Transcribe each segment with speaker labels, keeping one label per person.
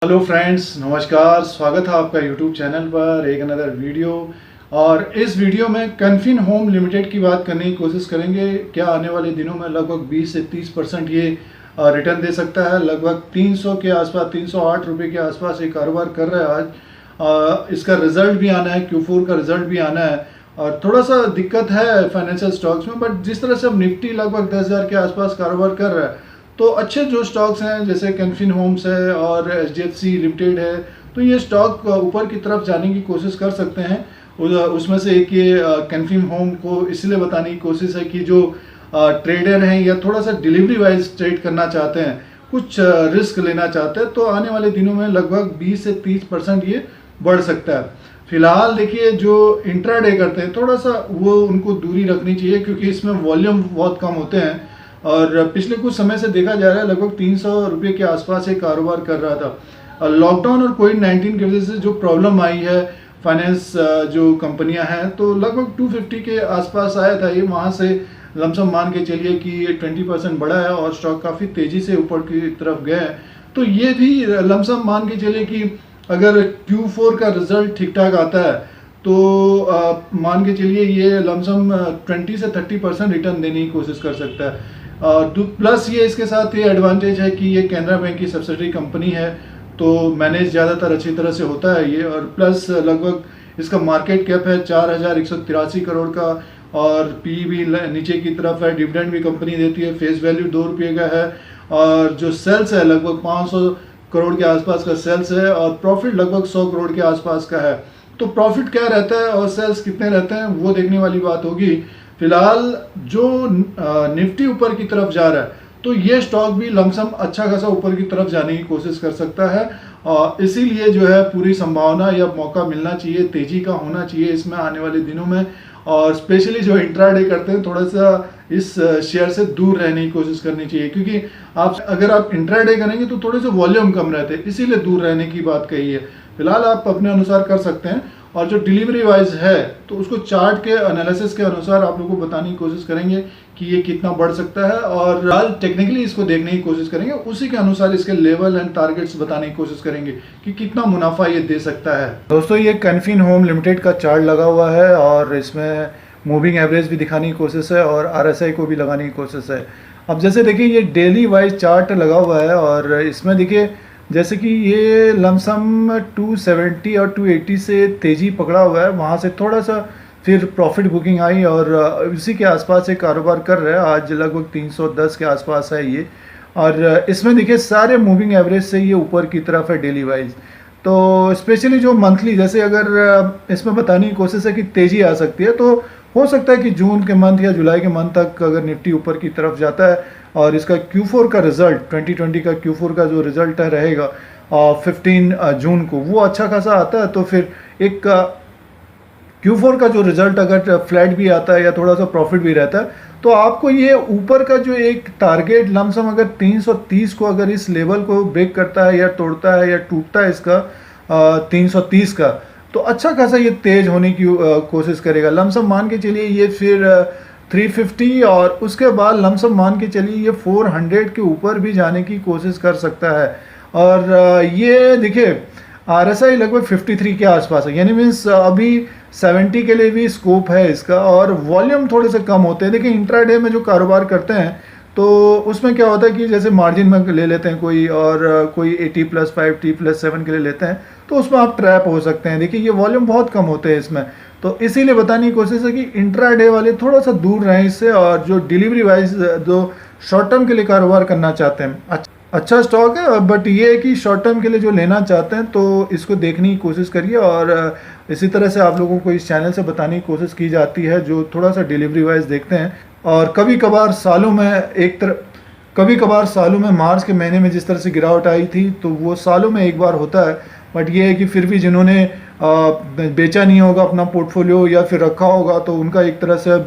Speaker 1: Hello friends, नमस्कार। स्वागत है आपका यूट्यूब चैनल पर एक अनदर वीडियो। और इस वीडियो में कन्फिन होम लिमिटेड की बात करने की कोशिश करेंगे। क्या आने वाले दिनों में लगभग 20 से 30% ये रिटर्न दे सकता है। लगभग 300 के आसपास, 308 रुपये के आसपास ये कारोबार कर रहा है आज। इसका रिजल्ट भी आना है, Q4 का रिजल्ट भी आना है और थोड़ा सा दिक्कत है फाइनेंशियल स्टॉक्स में। बट जिस तरह से अब निफ्टी लगभग 10,000 के आसपास कारोबार कर रहा है, तो अच्छे जो स्टॉक्स हैं जैसे कन्फिन होम्स है और HDFC लिमिटेड है, तो ये स्टॉक ऊपर की तरफ जाने की कोशिश कर सकते हैं। उसमें से एक ये कन्फिन होम को इसलिए बताने की कोशिश है कि जो ट्रेडर हैं या थोड़ा सा डिलीवरी वाइज ट्रेड करना चाहते हैं, कुछ रिस्क लेना चाहते हैं, तो आने वाले दिनों में लगभग 20 से 30% ये बढ़ सकता है। फिलहाल देखिए, जो इंट्राडे करते हैं थोड़ा सा वो उनको दूरी रखनी चाहिए, क्योंकि इसमें वॉल्यूम बहुत कम होते हैं और पिछले कुछ समय से देखा जा रहा है लगभग 300 रुपये के आसपास ये कारोबार कर रहा था। लॉकडाउन और कोविड-19 की वजह से जो प्रॉब्लम आई है, फाइनेंस जो कंपनियां हैं, तो लगभग 250 के आसपास आया था ये। वहाँ से लमसम मान के चलिए कि 20% बढ़ा है और स्टॉक काफ़ी तेज़ी से ऊपर की तरफ गए हैं। तो ये भी लमसम मान के चलिए कि अगर Q4 का रिजल्ट ठीक ठाक आता है तो मान के चलिए ये लमसम 20 से 30% रिटर्न देने की कोशिश कर सकता है। प्लस ये इसके साथ ये एडवांटेज है कि ये कैनरा बैंक की सब्सिडरी कंपनी है, तो मैनेज ज़्यादातर अच्छी तरह से होता है ये। और प्लस लगभग इसका मार्केट कैप है 4,183 करोड़ का और पी भी नीचे की तरफ है। डिविडेंड भी कंपनी देती है, फेस वैल्यू 2 रुपये का है और जो सेल्स है लगभग 500 करोड़ के आसपास का सेल्स है और प्रॉफिट लगभग 100 करोड़ के आसपास का है। तो प्रॉफिट क्या रहता है और सेल्स कितने रहते हैं वो देखने वाली बात होगी। फिलहाल जो निफ्टी ऊपर की तरफ जा रहा है, तो ये स्टॉक भी लमसम अच्छा खासा ऊपर की तरफ जाने की कोशिश कर सकता है और इसीलिए जो है पूरी संभावना या मौका मिलना चाहिए, तेजी का होना चाहिए इसमें आने वाले दिनों में। और स्पेशली जो इंट्राडे करते हैं थोड़ा सा इस शेयर से दूर रहने की कोशिश करनी चाहिए, क्योंकि अगर आप इंट्राडे करेंगे तो थोड़े से वॉल्यूम कम रहते हैं, इसीलिए दूर रहने की बात कही है। फिलहाल आप अपने अनुसार कर सकते हैं और जो डिलीवरी वाइज है तो उसको चार्ट के एनालिसिस के अनुसार आप लोगों को बताने की कोशिश करेंगे कि ये कितना बढ़ सकता है और फिलहाल टेक्निकली इसको देखने की कोशिश करेंगे, उसी के अनुसार इसके लेवल एंड टारगेट्स बताने की कोशिश करेंगे कि कितना मुनाफा ये दे सकता है। दोस्तों, ये कन्फिन होम लिमिटेड का चार्ट लगा हुआ है और इसमें मूविंग एवरेज भी दिखाने की कोशिश है और RSI को भी लगाने की कोशिश है। अब जैसे देखिए, ये डेली वाइज चार्ट लगा हुआ है और इसमें देखिए जैसे कि ये लमसम 270 और 280 से तेज़ी पकड़ा हुआ है, वहाँ से थोड़ा सा फिर प्रॉफिट बुकिंग आई और इसी के आसपास से कारोबार कर रहा है। आज लगभग 310 के आसपास है ये और इसमें देखिए सारे मूविंग एवरेज से ये ऊपर की तरफ है डेली वाइज। तो स्पेशली जो मंथली, जैसे अगर इसमें बताने की कोशिश है कि तेज़ी आ सकती है, तो हो सकता है कि जून के मंथ या जुलाई के मंथ तक अगर निफ्टी ऊपर की तरफ जाता है और इसका Q4 का रिजल्ट, 2020 का Q4 का जो रिजल्ट है रहेगा 15 जून को, वो अच्छा खासा आता है, तो फिर एक Q4 का जो रिजल्ट अगर फ्लैट भी आता है या थोड़ा सा प्रॉफिट भी रहता है, तो आपको ये ऊपर का जो एक टारगेट लमसम अगर 330 को अगर इस लेवल को ब्रेक करता है या तोड़ता है या टूटता है इसका 330 का, तो अच्छा खासा ये तेज होने की कोशिश करेगा। लमसम मान के चलिए ये फिर 350 और उसके बाद लमसम मान के चलिए ये 400 के ऊपर भी जाने की कोशिश कर सकता है। और ये देखिए RSI लगभग 53 के आसपास है, यानी मीन्स अभी 70 के लिए भी स्कोप है इसका और वॉल्यूम थोड़े से कम होते हैं। देखिए इंट्राडे में जो कारोबार करते हैं तो उसमें क्या होता है कि जैसे मार्जिन में ले लेते हैं कोई और कोई 80+5 T+7 के लिए लेते हैं, तो उसमें आप ट्रैप हो सकते हैं। देखिए ये वॉल्यूम बहुत कम होते हैं इसमें, तो इसीलिए बताने की कोशिश है कि इंट्राडे वाले थोड़ा सा दूर रहें इससे और जो डिलीवरी वाइज जो शॉर्ट टर्म के लिए कारोबार करना चाहते हैं, अच्छा स्टॉक है। बट ये है कि शॉर्ट टर्म के लिए जो लेना चाहते हैं तो इसको देखने की कोशिश करिए और इसी तरह से आप लोगों को इस चैनल से बताने की कोशिश की जाती है जो थोड़ा सा डिलीवरी वाइज देखते हैं। और कभी कभार सालों में मार्च के महीने में जिस तरह से गिरावट आई थी, तो वो सालों में एक बार होता है। बट ये है कि फिर भी जिन्होंने बेचा नहीं होगा अपना पोर्टफोलियो या फिर रखा होगा, तो उनका एक तरह से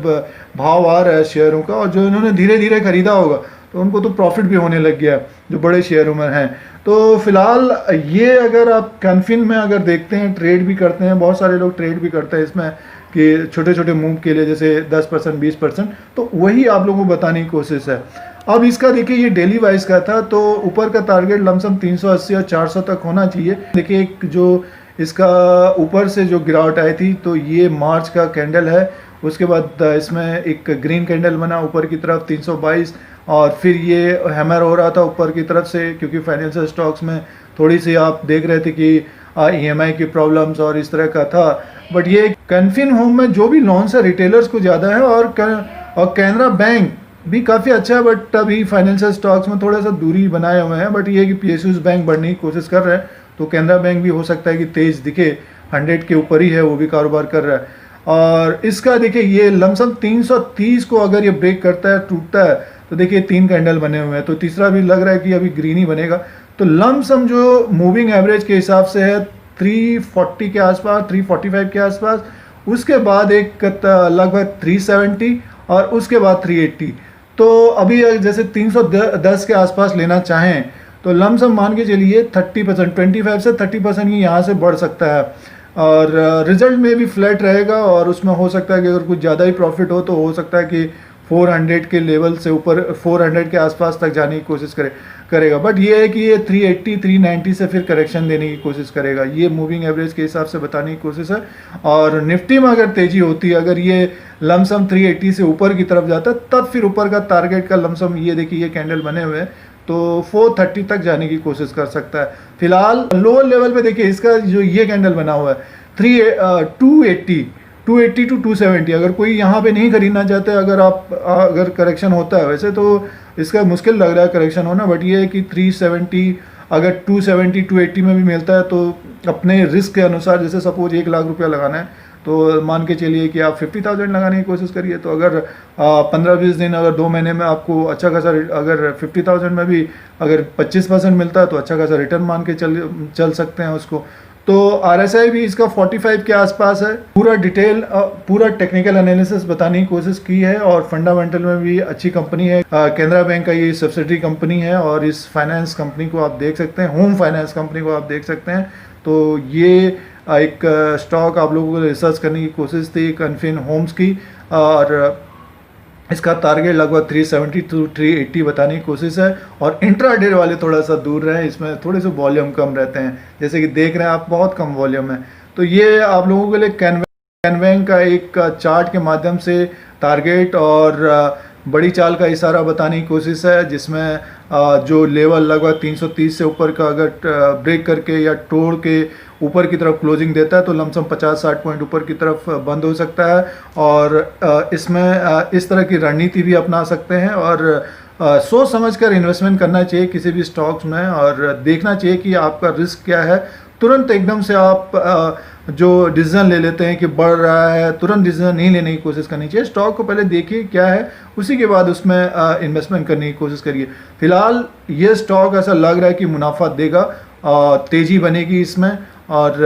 Speaker 1: भाव आ रहा है शेयरों का, और जो इन्होंने धीरे धीरे खरीदा होगा तो उनको तो प्रॉफिट भी होने लग गया जो बड़े शेयरों में हैं। तो फिलहाल ये अगर आप कन्फिन में अगर देखते हैं, ट्रेड भी करते हैं, बहुत सारे लोग ट्रेड भी करते हैं इसमें कि छोटे छोटे मूव के लिए जैसे 10% 20%, तो वही आप लोगों को बताने की कोशिश है। अब इसका देखिए ये डेली वाइज का था, तो ऊपर का टारगेट लमसम 380 और 400 तक होना चाहिए। देखिए एक जो इसका ऊपर से जो गिरावट आई थी, तो ये मार्च का कैंडल है, उसके बाद इसमें एक ग्रीन कैंडल बना ऊपर की तरफ 322, और फिर ये हैमर हो रहा था ऊपर की तरफ से, क्योंकि फाइनेंशियल स्टॉक्स में थोड़ी सी आप देख रहे थे कि EMI की प्रॉब्लम्स और इस तरह का था। बट ये कैनफिन होम में जो भी लॉन्स है रिटेलर्स को ज़्यादा है, और कैनरा बैंक भी काफ़ी अच्छा है, बट अभी फाइनेंशियल स्टॉक्स में थोड़ा सा दूरी बनाए हुए हैं। बट ये कि PSUs बैंक बढ़ने की कोशिश कर रहे हैं, तो कैनरा बैंक भी हो सकता है कि तेज दिखे, 100 के ऊपर ही है, वो भी कारोबार कर रहा है। और इसका देखिए ये लमसम 330 को अगर ये ब्रेक करता है, टूटता है, तो देखिए 3 कैंडल बने हुए हैं, तो तीसरा भी लग रहा है कि अभी ग्रीन ही बनेगा। तो लमसम जो मूविंग एवरेज के हिसाब से है 340 के आसपास, 345 के आसपास, उसके बाद एक लगभग 370 और उसके बाद 380। तो अभी जैसे 310 के आसपास लेना चाहें तो लमसम मान के चलिए 30%, 25 से 30% ही यहाँ से बढ़ सकता है, और रिजल्ट में भी फ्लैट रहेगा। और उसमें हो सकता है कि अगर कुछ ज़्यादा ही प्रॉफिट हो तो हो सकता है कि 400 के लेवल से ऊपर, 400 के आसपास तक जाने की कोशिश करेगा। बट ये है कि ये 380, 390 से फिर करेक्शन देने की कोशिश करेगा, ये मूविंग एवरेज के हिसाब से बताने की कोशिश है। और निफ्टी में अगर तेजी होती है, अगर ये लमसम 380 से ऊपर की तरफ जाता है, तब फिर ऊपर का टारगेट का लमसम, ये देखिए ये कैंडल बने हुए हैं, तो 430 तक जाने की कोशिश कर सकता है। फिलहाल लोअर लेवल पे देखिए इसका जो ये कैंडल बना हुआ है 280 टू 270, अगर कोई यहाँ पे नहीं खरीदना चाहते, अगर करेक्शन होता है, वैसे तो इसका मुश्किल लग रहा है करेक्शन होना, बट ये है कि 370 अगर 270 280 में भी मिलता है, तो अपने रिस्क के अनुसार, जैसे सपोज 1 लाख रुपया लगाना है, तो मान के चलिए कि आप 50,000 लगाने की कोशिश करिए। तो अगर 15-20 दिन, अगर 2 महीने में आपको अच्छा खासा, अगर 50,000 में भी अगर 25% मिलता है, तो अच्छा खासा रिटर्न मान के चल सकते हैं उसको। तो RSI भी इसका 45 के आसपास है। पूरा डिटेल, पूरा टेक्निकल एनालिसिस बताने की कोशिश की है, और फंडामेंटल में भी अच्छी कंपनी है। कैनरा बैंक का ये सब्सिडरी कंपनी है, और इस फाइनेंस कंपनी को आप देख सकते हैं, होम फाइनेंस कंपनी को आप देख सकते हैं। तो ये एक स्टॉक आप लोगों को रिसर्च करने की कोशिश थी कैनफिन होम्स की, और इसका टारगेट लगभग 370 टू 380 बताने की कोशिश है। और इंट्राडे वाले थोड़ा सा दूर रहे, इसमें थोड़े से वॉल्यूम कम रहते हैं, जैसे कि देख रहे हैं आप, बहुत कम वॉल्यूम है। तो ये आप लोगों के लिए कैनवैंक का एक चार्ट के माध्यम से टारगेट और बड़ी चाल का इशारा बताने की कोशिश है, जिसमें जो लेवल लगभग 330 से ऊपर का अगर ब्रेक करके या तोड़ के ऊपर की तरफ क्लोजिंग देता है, तो लमसम 50-60 पॉइंट ऊपर की तरफ बंद हो सकता है। और इसमें इस तरह की रणनीति भी अपना सकते हैं, और सोच समझकर इन्वेस्टमेंट करना चाहिए किसी भी स्टॉक्स में, और देखना चाहिए कि आपका रिस्क क्या है। तुरंत एकदम से आप जो डिसीजन ले लेते हैं कि बढ़ रहा है, तुरंत डिसीजन नहीं लेने की कोशिश करनी चाहिए। स्टॉक को पहले देखिए क्या है, उसी के बाद उसमें इन्वेस्टमेंट करने की कोशिश करिए। फिलहाल ये स्टॉक ऐसा लग रहा है कि मुनाफा देगा, तेजी बनेगी इसमें, और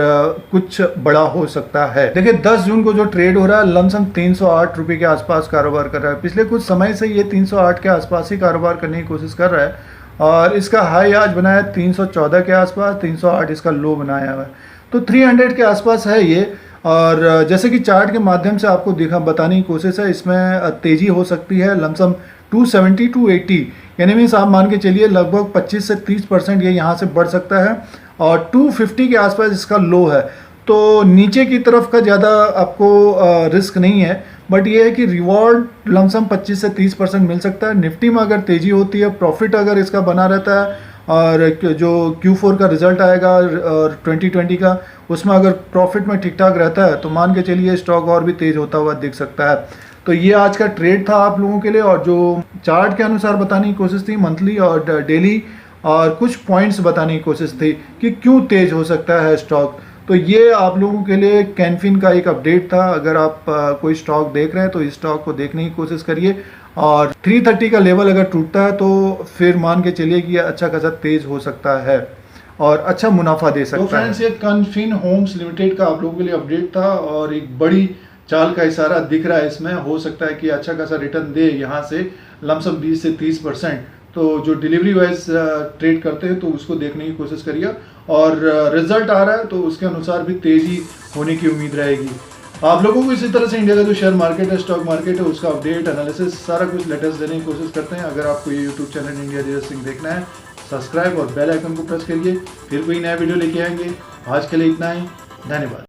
Speaker 1: कुछ बड़ा हो सकता है। देखिए 10 जून को जो ट्रेड हो रहा है, लमसम 308 रुपये के आसपास कारोबार कर रहा है। पिछले कुछ समय से ये 308 के आसपास ही कारोबार करने की कोशिश कर रहा है, और इसका हाई आज बनाया 314 के आसपास, 308 इसका लो बनाया हुआ है, तो 300 के आसपास है ये। और जैसे कि चार्ट के माध्यम से आपको बताने की कोशिश है, इसमें तेज़ी हो सकती है लमसम 270 टू 80, यानी मीन्स आप मान के चलिए लगभग 25 से 30% ये यहाँ से बढ़ सकता है, और 250 के आसपास इसका लो है। तो नीचे की तरफ का ज़्यादा आपको रिस्क नहीं है, बट ये है कि रिवॉर्ड लमसम 25 से 30% मिल सकता है। निफ्टी में अगर तेज़ी होती है, प्रॉफिट अगर इसका बना रहता है, और जो Q4 का रिजल्ट आएगा और 2020 का, उसमें अगर प्रॉफिट में ठीक ठाक रहता है, तो मान के चलिए स्टॉक और भी तेज़ होता हुआ दिख सकता है। तो ये आज का ट्रेड था आप लोगों के लिए, और जो चार्ट के अनुसार बताने की कोशिश थी मंथली और डेली, और कुछ पॉइंट्स बताने की कोशिश थी कि क्यों तेज़ हो सकता है स्टॉक। तो ये आप लोगों के लिए कैनफिन का एक अपडेट था। अगर आप कोई स्टॉक देख रहे हैं तो इस स्टॉक को देखने की कोशिश करिए, और 330 का लेवल अगर टूटता है तो फिर मान के चलिए कि अच्छा खासा तेज़ हो सकता है और अच्छा मुनाफा दे सकता है। तो फ्रेंड्स, ये कैनफिन होम्स लिमिटेड का आप लोगों के लिए अपडेट था, और एक बड़ी चाल का इशारा दिख रहा है इसमें। हो सकता है कि अच्छा खासा रिटर्न दे यहाँ से लमसम 20 से 30%। तो जो डिलीवरी वाइज ट्रेड करते हैं तो उसको देखने की कोशिश करिए, और रिजल्ट आ रहा है तो उसके अनुसार भी तेज़ी होने की उम्मीद रहेगी। आप लोगों को इसी तरह से इंडिया का जो शेयर मार्केट है, स्टॉक मार्केट है, उसका अपडेट एनालिसिस सारा कुछ लेटेस्ट देने की कोशिश करते हैं। अगर आपको ये YouTube channel India Dheeraj Singh देखना है, सब्सक्राइब और बेल आइकन को प्रेस करिए। फिर कोई नया वीडियो लेके आएंगे। आज के लिए इतना ही, धन्यवाद।